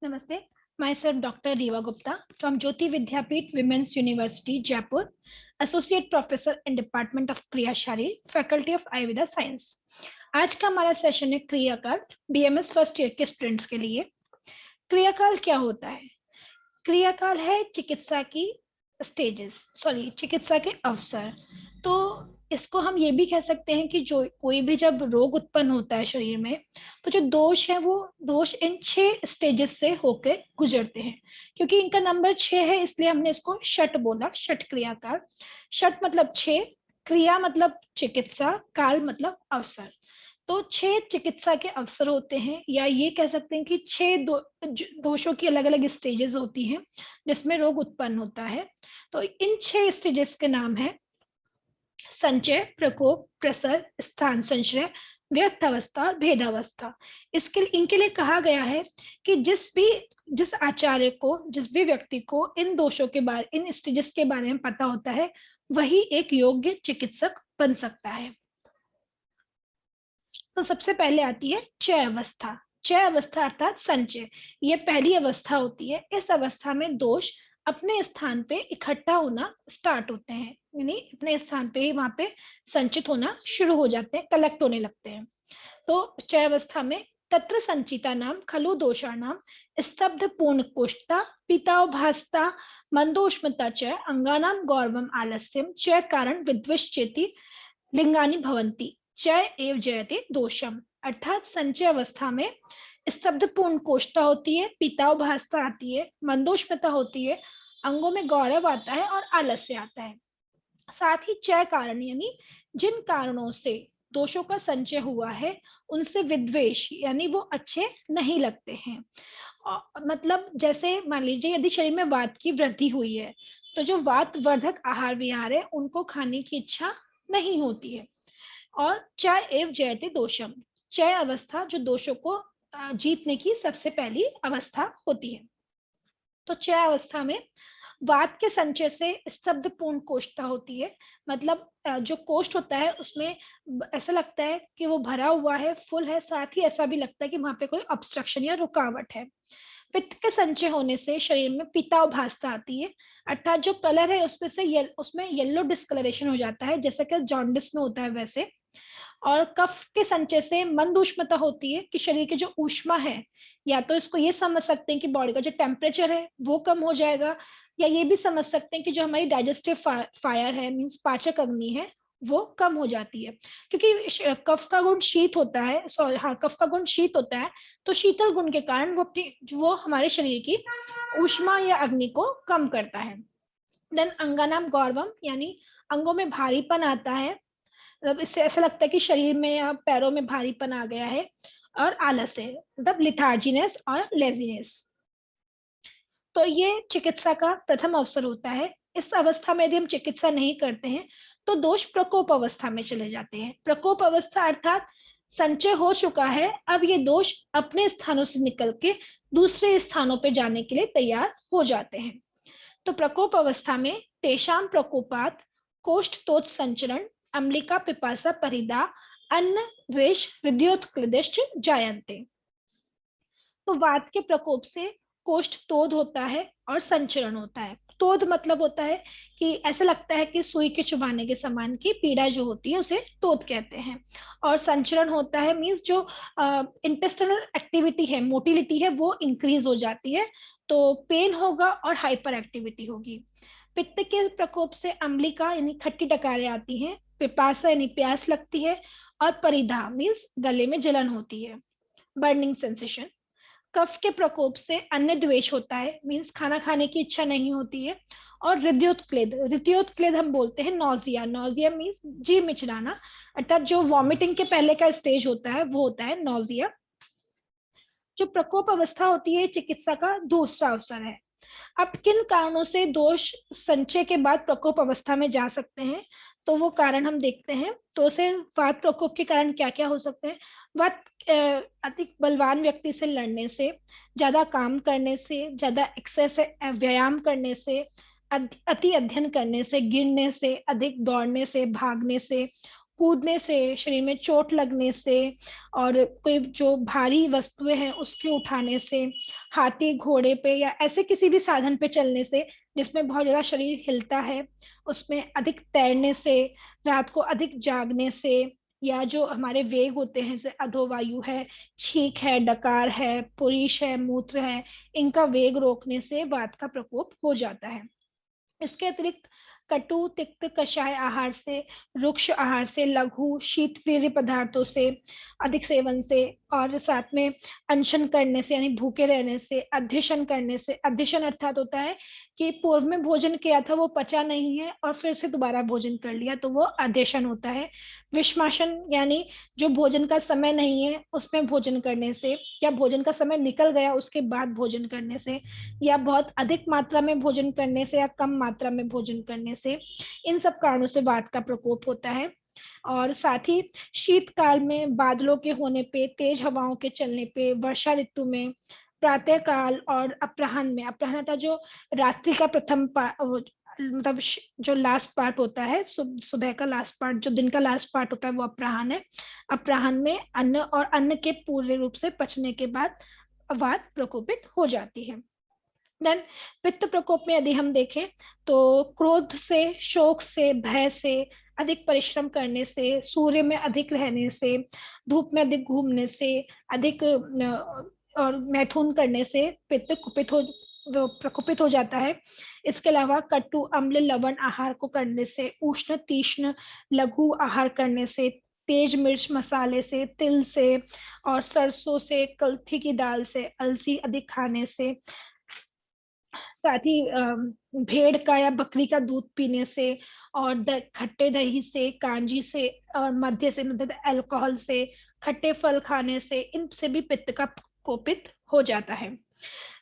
Namaste. Myself Dr. Riva Gupta from Jyoti Vidyapeeth Women's University, Jaipur, Associate Professor in Department of Kriya Sharir, Faculty of Ayurveda Science. आज का हमारा session है क्रियाकाल BMS first year के students के लिए। क्रियाकाल क्या होता है? क्रियाकाल है चिकित्सा की चिकित्सा के अवसर। तो इसको हम ये भी कह सकते हैं कि जो कोई भी जब रोग उत्पन्न होता है शरीर में, तो जो दोष है वो दोष इन 6 स्टेजेस से होकर गुजरते हैं। क्योंकि इनका नंबर 6 है इसलिए हमने इसको षट बोला, षट क्रियाकाल। षट मतलब 6, क्रिया मतलब चिकित्सा, काल मतलब अवसर। तो 6 चिकित्सा के अवसर होते हैं, या ये कह सकते हैं कि 6 दोषों की अलग अलग स्टेजेस होती हैं जिसमें रोग उत्पन्न होता है। तो इन 6 स्टेजेस के नाम है संचय, प्रकोप, प्रसर, स्थान संशय, व्यर्थ अवस्था और भेदावस्था। इनके लिए कहा गया है कि जिस आचार्य को, जिस भी व्यक्ति को इन दोषों के बारे, इन स्टेजेस के बारे में पता होता है, वही एक योग्य चिकित्सक बन सकता है। तो सबसे पहले आती है चय अवस्था। चय अवस्था अर्थात संचय, ये पहली अवस्था होती है। इस अवस्था में दोष अपने स्थान पे इकट्ठा होना स्टार्ट होते हैं, यानी अपने स्थान पे ही वहां पे संचित होना शुरू हो जाते हैं, कलेक्ट होने लगते हैं। तो चय अवस्था में तत्र संचिता नाम खलु दोषाणाम स्तब्ध पूर्ण कोष्ठता पीताभासता मंदोष्मता च अंगानाम गौरवम आलस्यम चय कारण विद्विषचेति लिंगानि भवंती चय एव जयते दोषम। अर्थात संचय अवस्था में स्तब्ध पूर्ण कोष्ठता होती है, पीताभासता आती है, मंदोष्मता होती है, अंगों में गौरव आता है और आलस्य आता है। साथ ही चय कारण यानी जिन कारणों से दोषों का संचय हुआ है उनसे विद्वेष यानी वो अच्छे नहीं लगते हैं। मतलब जैसे मान लीजिए यदि शरीर में वात की वृद्धि हुई है तो जो वात वर्धक आहार विहार है उनको खाने की इच्छा नहीं होती है। और चय एव जयते दोषम, चय अवस्था जो दोषों को जीतने की सबसे पहली अवस्था होती है। तो चय अवस्था में वात के संचय से स्तब्ध पूर्ण कोष्ठता होती है। मतलब जो कोष्ठ होता है उसमें ऐसा लगता है कि वो भरा हुआ है, फुल है, साथ ही ऐसा भी लगता है कि वहां पे कोई ऑब्स्ट्रक्शन या रुकावट है। पित्त के संचय होने से शरीर में पीताभासता आती है, अर्थात जो कलर है उसमें येलो डिस्कलरेशन हो जाता है, जैसा कि जॉन्डिस में होता है वैसे। और कफ के संचय से मंद उष्मता होती है कि शरीर की जो ऊष्मा है, या तो इसको ये समझ सकते हैं कि बॉडी का जो टेम्परेचर है वो कम हो जाएगा, या ये भी समझ सकते हैं कि जो हमारी डाइजेस्टिव फायर है, मीन्स पाचक अग्नि है, वो कम हो जाती है। क्योंकि कफ का गुण शीत होता है, कफ का गुण शीत होता है, तो शीतल गुण के कारण वो हमारे शरीर की ऊष्मा या अग्नि को कम करता है। देन अंगानाम गौरवम यानी अंगों में भारीपन आता है, मतलब इससे ऐसा लगता है कि शरीर में या पैरों में भारीपन आ गया है। और आलस है, मतलब लिथार्जीनेस और लेजीनेस। तो ये चिकित्सा का प्रथम अवसर होता है। इस अवस्था में यदि हम चिकित्सा नहीं करते हैं तो दोष प्रकोप अवस्था में चले जाते हैं। प्रकोप अवस्था अर्थात संचय हो चुका है, अब ये दोष अपने स्थानों से निकल के दूसरे स्थानों पे जाने के लिए तैयार हो जाते हैं। तो प्रकोप अवस्था में तेषाम प्रकोपात कोष्ठतोष संचरण अम्लिका पिपासा परिदा अन्न द्वेष हृदयोत्क्लेदश्च जायन्ते। तो वात के प्रकोप से कोष्ठ तोद होता है और संचरण होता है। तोद मतलब होता है कि ऐसा लगता है कि सुई के चुभाने के समान की पीड़ा जो होती है उसे तोद कहते हैं। और संचरण होता है मीन्स जो इंटेस्टिनल एक्टिविटी है, मोटिलिटी है, वो इंक्रीज हो जाती है, तो पेन होगा और हाइपर एक्टिविटी होगी। पित्त के प्रकोप से अम्लिका यानी खट्टी डकारें आती हैं, पिपासा यानी प्यास लगती है, और परिधा मीन्स गले में जलन होती है, बर्निंग सेंसेशन। कफ के प्रकोप से अन्न द्वेष होता है, मीन्स खाना खाने की इच्छा नहीं होती है। और हृदयोत्क्लेद हम बोलते हैं नौजिया, नौजिया मीन्स जी मिचलाना, अर्थात जो वॉमिटिंग के पहले का स्टेज होता है वो होता है नौजिया। जो प्रकोप अवस्था होती है चिकित्सा का दूसरा अवसर है। अब किन कारणों से दोष संचय के बाद प्रकोप अवस्था में जा सकते हैं, तो वो कारण हम देखते हैं। तो उसे वात प्रकोप के कारण क्या क्या हो सकते हैं? वात अधिक बलवान व्यक्ति से लड़ने से, ज्यादा काम करने से, ज्यादा एक्सेस व्यायाम करने से, अति अध्ययन करने से, गिरने से, अधिक दौड़ने से, भागने से, कूदने से, शरीर में चोट लगने से, और कोई जो भारी वस्तुएं हैं उसके उठाने से, हाथी घोड़े पे या ऐसे किसी भी साधन पे चलने से जिसमें बहुत ज्यादा शरीर हिलता है, उसमें अधिक तैरने से, रात को अधिक जागने से, या जो हमारे वेग होते हैं जैसे अधोवायु है, छींक है, डकार है, पुरीश है, मूत्र है, इनका वेग रोकने से वात का प्रकोप हो जाता है। इसके अतिरिक्त कटु तिक्त कषाय आहार से, रुक्ष आहार से, लघु शीतवीर्य पदार्थों से अधिक सेवन से, और साथ में अनशन करने से यानी भूखे रहने से, अध्यशन करने से, अध्यशन अर्थात होता है कि पूर्व में भोजन किया था वो पचा नहीं है और फिर से दोबारा भोजन कर लिया, तो वो अध्यशन होता है। विषमाशन यानी जो भोजन का समय नहीं है उसमें भोजन करने से, या भोजन का समय निकल गया उसके बाद भोजन करने से, या बहुत अधिक मात्रा में भोजन करने से या कम मात्रा में भोजन करने से, इन सब कारणों से वात का प्रकोप होता है। और साथ ही शीतकाल में बादलों के होने पे, तेज हवाओं के चलने पे, वर्षा ऋतु में, प्रातः काल और अपराह्न में, अपराह्न था जो रात्रि का प्रथम मतलब जो लास्ट पार्ट होता है, सुबह का लास्ट पार्ट, जो दिन का लास्ट पार्ट होता है वो अपराह्न है। अपराह्न में अन्न और अन्न के पूर्ण रूप से पचने के बाद वात प्रकोपित हो जाती है। देन पित्त प्रकोप में यदि हम देखें तो क्रोध से, शोक से, भय से, अधिक परिश्रम करने से, सूर्य में अधिक रहने से, धूप में अधिक घूमने से, अधिक और मैथुन करने से पित्त कुपित हो, प्रकोपित हो जाता है। इसके अलावा कटु अम्ल लवण आहार को करने से, उष्ण तीक्ष्ण लघु आहार करने से, तेज मिर्च मसाले से, तिल से और सरसों से, कुल्थी की दाल से, अलसी अधिक खाने से, साथ ही भेड़ का या बकरी का दूध पीने से, और खट्टे दही से, कांजी से, और मध्य से मतलब अल्कोहल से, खट्टे फल खाने से, इन से भी पित्त का कोपित हो जाता है।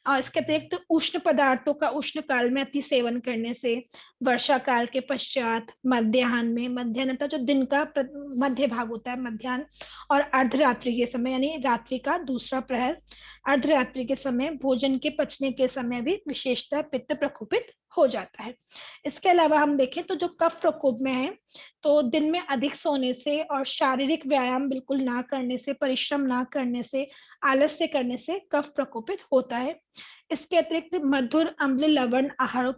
और इसके अतिरिक्त उष्ण पदार्थों का उष्ण काल में अति सेवन करने से, वर्षा काल के पश्चात, मध्याह्न में, मध्याह्न अर्थात जो दिन का मध्य भाग होता है, मध्याह्न, और अर्धरात्रि के समय यानी रात्रि का दूसरा प्रहर, अर्धरात्रि के समय, भोजन के पचने के समय भी विशेषतः पित्त प्रकोपित हो जाता है। इसके अलावा हम देखें तो जो कफ प्रकोप में है, तो दिन में अधिक सोने से और शारीरिक व्यायाम बिल्कुल ना करने से, परिश्रम ना करने से, आलस्य करने से कफ प्रकोपित होता है। इसके अतिरिक्त मधुर अम्ल लवण आहार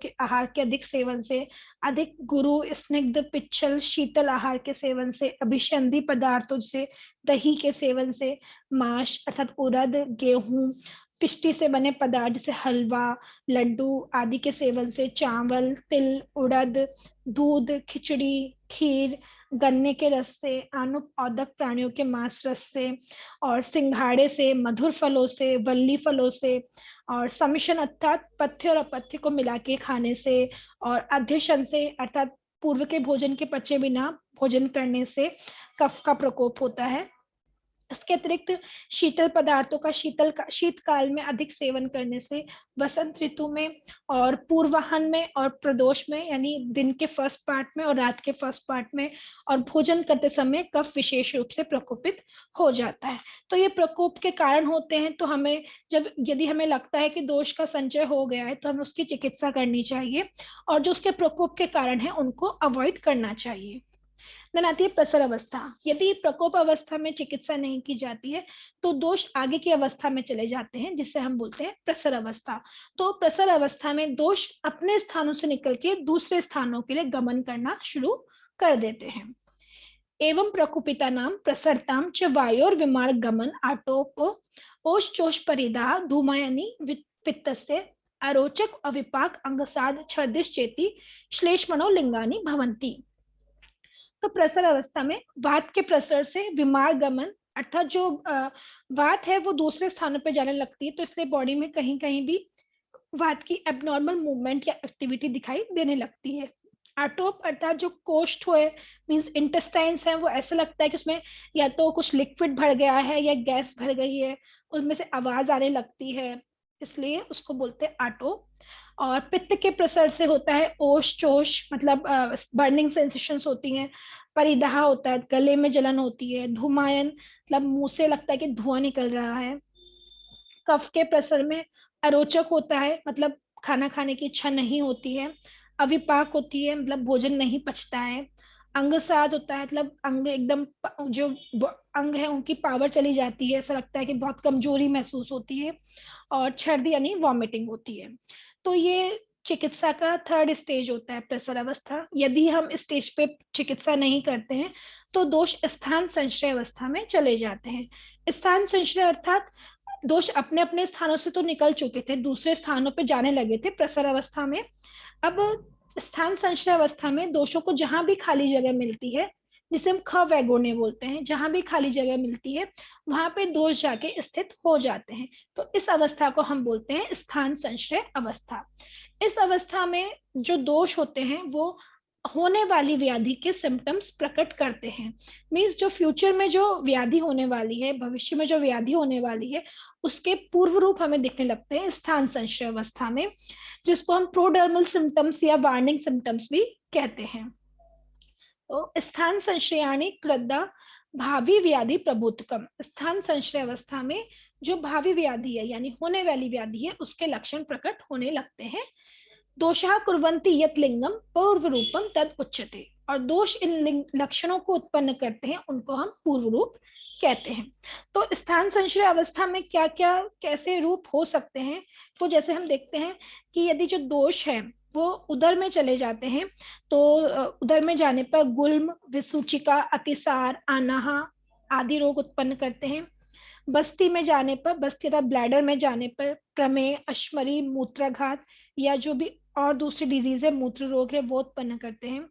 के अधिक सेवन से, अधिक गुरु स्निग्ध पिच्छल शीतल आहार के सेवन से, अभिसंधि पदार्थों से, दही के सेवन से, मांस अर्थात उड़द, गेहूं, पिष्टी से बने पदार्थ जैसे हलवा, लड्डू आदि के सेवन से, चावल, तिल, उड़द, दूध, खिचड़ी, खीर, गन्ने के रस से, अनुपौदक प्राणियों के मांस रस से, और सिंघाड़े से, मधुर फलों से, वल्ली फलों से, और समिशन अर्थात पथ्य और अपथ्य को मिला के खाने से, और अध्यशन से अर्थात पूर्व के भोजन के पचे बिना भोजन करने से कफ का प्रकोप होता है। इसके अतिरिक्त शीतल पदार्थों का शीतकाल में अधिक सेवन करने से, वसंत ऋतु में और पूर्वाहन में और प्रदोष में यानी दिन के फर्स्ट पार्ट में और रात के फर्स्ट पार्ट में, और भोजन करते समय कफ विशेष रूप से प्रकोपित हो जाता है। तो ये प्रकोप के कारण होते हैं, तो हमें यदि हमें लगता है कि दोष का संचय हो गया है तो हमें उसकी चिकित्सा करनी चाहिए, और जो उसके प्रकोप के कारण है उनको अवॉइड करना चाहिए। देन आती है प्रसर अवस्था। यदि प्रकोप अवस्था में चिकित्सा नहीं की जाती है तो दोष आगे की अवस्था में चले जाते हैं, जिसे हम बोलते हैं प्रसर अवस्था। तो प्रसर अवस्था में दोष अपने स्थानों से निकल के दूसरे स्थानों के लिए गमन करना शुरू कर देते हैं। एवं प्रकुपिता नाम प्रसरताम च वायोर विमार गमन आटोप ओषचोष परिदा धूमायनी पित्तस्य अरोचक अविपाक अंगसाद छर्दिश चेती श्लेषमणो लिंगानी भवंती। तो प्रसर अवस्था में वात के प्रसर से विमार गमन अर्थात जो वात है वो दूसरे स्थानों पे जाने लगती है, तो इसलिए बॉडी में कहीं कहीं भी वात की एबनॉर्मल मूवमेंट या एक्टिविटी दिखाई देने लगती है। आटोप अर्थात जो कोष्ठ हुए मींस इंटेस्टाइन्स है, वो ऐसा लगता है कि उसमें या तो कुछ लिक्विड भर गया है या गैस भर गई है, उसमें से आवाज आने लगती है, इसलिए उसको बोलते हैं आटोप। और पित्त के प्रसर से होता है ओश चोष मतलब बर्निंग सेंसेशंस होती हैं, परिदाह होता है, गले में जलन होती है, धूमायन मतलब मुंह से लगता है कि धुआं निकल रहा है। कफ के प्रसर में अरोचक होता है मतलब खाना खाने की इच्छा नहीं होती है, अविपाक होती है मतलब भोजन नहीं पचता है, अंगसाद होता है, मतलब अंग एकदम जो अंग है उनकी पावर चली जाती है, ऐसा लगता है कि बहुत कमजोरी महसूस होती है। और छर्दी यानी वॉमिटिंग होती है। तो ये चिकित्सा का थर्ड स्टेज होता है, प्रसर अवस्था। यदि हम इस स्टेज पे चिकित्सा नहीं करते हैं तो दोष स्थान संशय अवस्था में चले जाते हैं। स्थान संशय अर्थात दोष अपने अपने स्थानों से तो निकल चुके थे, दूसरे स्थानों पे जाने लगे थे प्रसर अवस्था में। अब स्थान संशय अवस्था में दोषों को जहां भी खाली जगह मिलती है, जिसे हम ख वैगुण्य बोलते हैं, जहां भी खाली जगह मिलती है वहां पे दोष जाके स्थित हो जाते हैं। तो इस अवस्था को हम बोलते हैं स्थान संशय अवस्था। इस अवस्था में जो दोष होते हैं वो होने वाली व्याधि के सिम्टम्स प्रकट करते हैं। मीन्स जो फ्यूचर में जो व्याधि होने वाली है, भविष्य में जो व्याधि होने वाली है, उसके पूर्व रूप हमें दिखने लगते हैं स्थान संशय अवस्था में, जिसको हम प्रोडर्मल सिम्टम्स या वार्निंग सिम्टम्स भी कहते हैं। तो स्थान संशयानी कृदा भावी व्याधि प्रभुतकम। स्थान संशय अवस्था में जो भावी व्याधि है यानी होने वाली व्याधि है उसके लक्षण प्रकट होने लगते हैं। दोषा कुर्वन्ति यत् लिंगम पूर्व रूपम तद उच्यते। और दोष इन लक्षणों को उत्पन्न करते हैं, उनको हम पूर्व रूप कहते हैं। तो स्थान संशय अवस्था में क्या क्या कैसे रूप हो सकते हैं, तो जैसे हम देखते हैं कि यदि जो दोष है वो उदर में चले जाते हैं तो उदर में जाने पर गुल्म, विसूचिका, अतिसार, आनाहा आदि रोग उत्पन्न करते हैं। बस्ती में जाने पर, बस्ती अर्थात ब्लैडर में जाने पर प्रमेय, अश्मरी, मूत्राघात या जो भी और दूसरी डिजीज है, मूत्र रोग है, वो उत्पन्न करते हैं।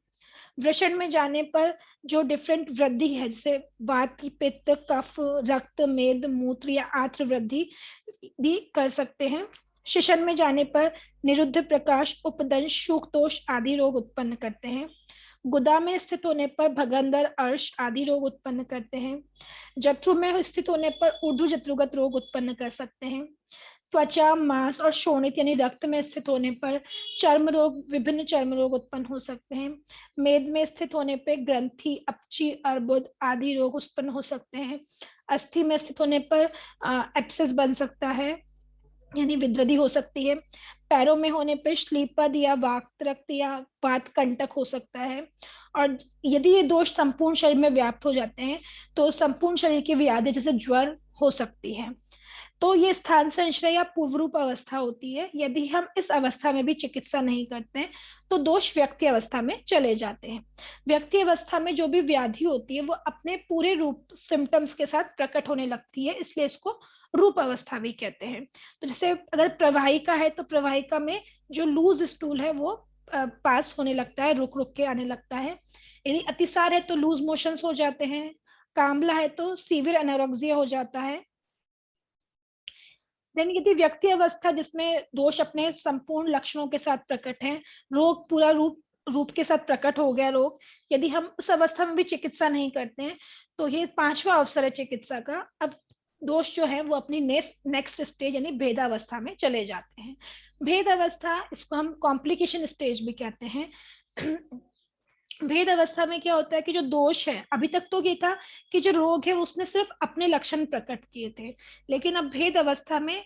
वृषण में जाने पर जो डिफरेंट वृद्धि है, जैसे वात, पित्त, कफ, रक्त, मेद, मूत्र या आत्र वृद्धि भी कर सकते हैं। शिशन में जाने पर निरुद्ध प्रकाश, उपदंश, शूकदोष आदि रोग उत्पन्न करते हैं। गुदा में स्थित होने पर भगंदर, अर्श आदि रोग उत्पन्न करते हैं। जत्रु में स्थित होने पर ऊर्ध्व जत्रुगत रोग उत्पन्न कर सकते हैं। त्वचा, मांस और शोणित यानी रक्त में स्थित होने पर चर्म रोग, विभिन्न चर्म रोग उत्पन्न हो सकते हैं। मेद में स्थित होने पर ग्रंथि, अपची, अर्बुद आदि रोग उत्पन्न हो सकते हैं। अस्थि में स्थित होने पर एप्सिस बन सकता है यानी विद्रधि हो सकती है। पैरों में होने पर श्लीपद या वाक्त्रक्त या वात कंटक हो सकता है। और यदि ये दोष संपूर्ण शरीर में व्याप्त हो जाते हैं तो संपूर्ण शरीर की व्याधि जैसे ज्वर हो सकती है। तो ये स्थान संशय या पूर्व रूप अवस्था होती है। यदि हम इस अवस्था में भी चिकित्सा नहीं करते हैं तो दोष व्यक्ति अवस्था में चले जाते हैं। व्यक्ति अवस्था में जो भी व्याधि होती है वो अपने पूरे रूप सिम्टम्स के साथ प्रकट होने लगती है, इसलिए इसको रूप अवस्था भी कहते हैं। तो जैसे अगर प्रवाहिका है तो प्रवाहिका में जो लूज स्टूल है वो पास होने लगता है, रुक रुक के आने लगता है। यदि अतिसार है तो लूज मोशंस हो जाते हैं। कामला है तो सीवियर एनोरेक्सिया हो जाता है। देन यदि व्यक्ति अवस्था जिसमें दोष अपने संपूर्ण लक्षणों के साथ प्रकट है, रोग पूरा रूप रूप के साथ प्रकट हो गया रोग, यदि हम उस अवस्था में भी चिकित्सा नहीं करते हैं तो ये पांचवा अवसर है चिकित्सा का। अब दोष जो है वो अपनी नेक्स्ट स्टेज यानी भेदावस्था में चले जाते हैं। भेद अवस्था, इसको हम कॉम्प्लिकेशन स्टेज भी कहते हैं। भेद अवस्था में क्या होता है कि जो दोष है, अभी तक तो ये था कि जो रोग है उसने सिर्फ अपने लक्षण प्रकट किए थे, लेकिन अब भेद अवस्था में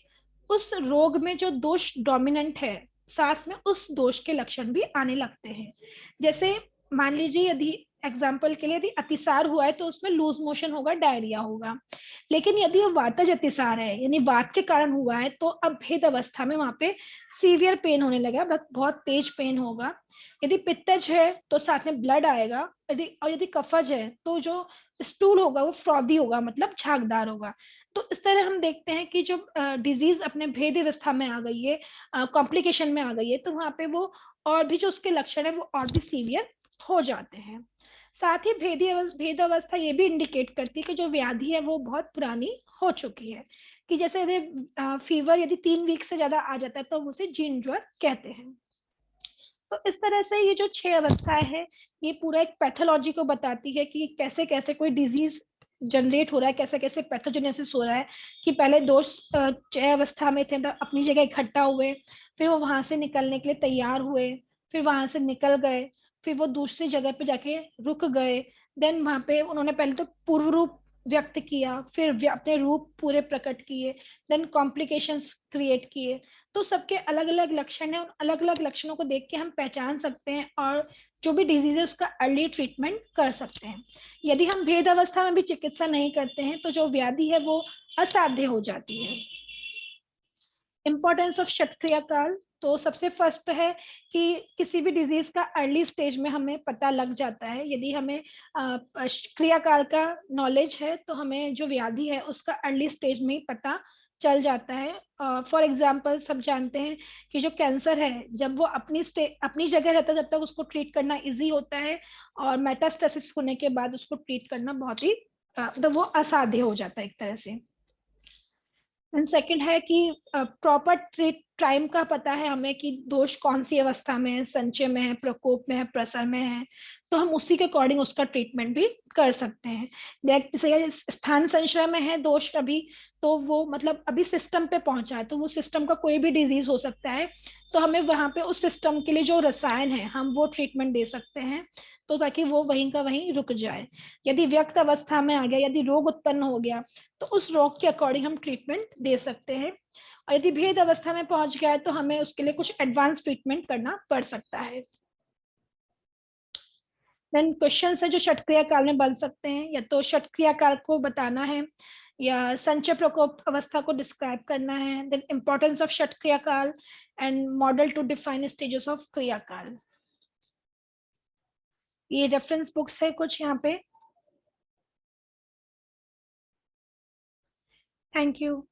उस रोग में जो दोष डोमिनेंट है साथ में उस दोष के लक्षण भी आने लगते हैं। जैसे मान लीजिए यदि एग्जाम्पल के लिए यदि अतिसार हुआ है तो उसमें लूज मोशन होगा, डायरिया होगा। लेकिन यदि वो वातज अतिसार है यानी वात के कारण हुआ है तो अब भेद अवस्था में वहां पे सीवियर पेन होने लगा, बहुत तेज पेन होगा। यदि पित्तज है तो साथ में ब्लड आएगा, यदि कफज है तो जो स्टूल होगा वो फ्रॉदी होगा, मतलब झागदार होगा। तो इस तरह हम देखते हैं कि जो डिजीज अपने भेद अवस्था में आ गई है, कॉम्प्लिकेशन में आ गई है, तो वहां पे वो और भी जो उसके लक्षण है वो और भी सीवियर हो जाते हैं। साथ ही भेद अवस्था ये भी इंडिकेट करती है कि जो व्याधि है वो बहुत पुरानी हो चुकी है। कि जैसे यदि फीवर यदि 3 वीक से ज्यादा आ जाता है तो हम उसे जीर्ण ज्वर कहते हैं। तो इस तरह से ये जो 6 अवस्थाएं हैं ये पूरा एक पैथोलॉजी को बताती है कि कैसे कैसे कोई डिजीज जनरेट हो रहा है, कैसे कैसे पैथोजेनेसिस हो रहा है। कि पहले दोष 6 अवस्था में थे तो अपनी जगह इकट्ठा हुए, फिर वो वहां से निकलने के लिए तैयार हुए, फिर वहां से निकल गए, फिर वो दूसरी जगह पे जाके रुक गए। देन वहां पे उन्होंने पहले तो पूर्व रूप व्यक्त किया, फिर अपने रूप पूरे प्रकट किए, देन कॉम्प्लिकेशंस क्रिएट किए। तो सबके अलग अलग लक्षण है, उन अलग अलग लक्षणों को देख के हम पहचान सकते हैं और जो भी डिजीज है उसका अर्ली ट्रीटमेंट कर सकते हैं। यदि हम भेद अवस्था में भी चिकित्सा नहीं करते हैं तो जो व्याधि है वो असाध्य हो जाती है। इम्पोर्टेंस ऑफ षटक्रिया काल, तो सबसे फर्स्ट है कि किसी भी डिजीज का अर्ली स्टेज में हमें पता लग जाता है। यदि हमें क्रियाकाल का नॉलेज है तो हमें जो व्याधि है उसका अर्ली स्टेज में ही पता चल जाता है। फॉर एग्जाम्पल सब जानते हैं कि जो कैंसर है जब वो अपनी जगह रहता है जब तक उसको ट्रीट करना इजी होता है, और मेटास्टेसिस होने के बाद उसको ट्रीट करना बहुत ही मतलब वो असाध्य हो जाता है एक तरह से। एंड सेकंड है कि प्रॉपर टाइम का पता है हमें कि दोष कौन सी अवस्था में है, संचय में है, प्रकोप में है, प्रसर में है, तो हम उसी के अकॉर्डिंग उसका ट्रीटमेंट भी कर सकते हैं। जैसे स्थान संशय में है दोष अभी, तो वो मतलब अभी सिस्टम पे पहुंचा है, तो वो सिस्टम का कोई भी डिजीज हो सकता है, तो हमें वहां पे उस सिस्टम के लिए जो रसायन है हम वो ट्रीटमेंट दे सकते हैं, तो ताकि वो वहीं का वहीं रुक जाए। यदि व्यक्त अवस्था में आ गया, यदि रोग उत्पन्न हो गया, तो उस रोग के अकॉर्डिंग हम ट्रीटमेंट दे सकते हैं। और यदि भेद अवस्था में पहुंच गया है तो हमें उसके लिए कुछ एडवांस ट्रीटमेंट करना पड़ सकता है। देन क्वेश्चन है जो षटक्रिया काल में बन सकते हैं, या तो षटक्रिया काल को बताना है या संचय प्रकोप अवस्था को डिस्क्राइब करना है। देन इंपॉर्टेंस ऑफ षटक्रिया काल and model to define stages of क्रिया काल। ये रेफरेंस बुक्स है कुछ यहाँ पे। Thank you.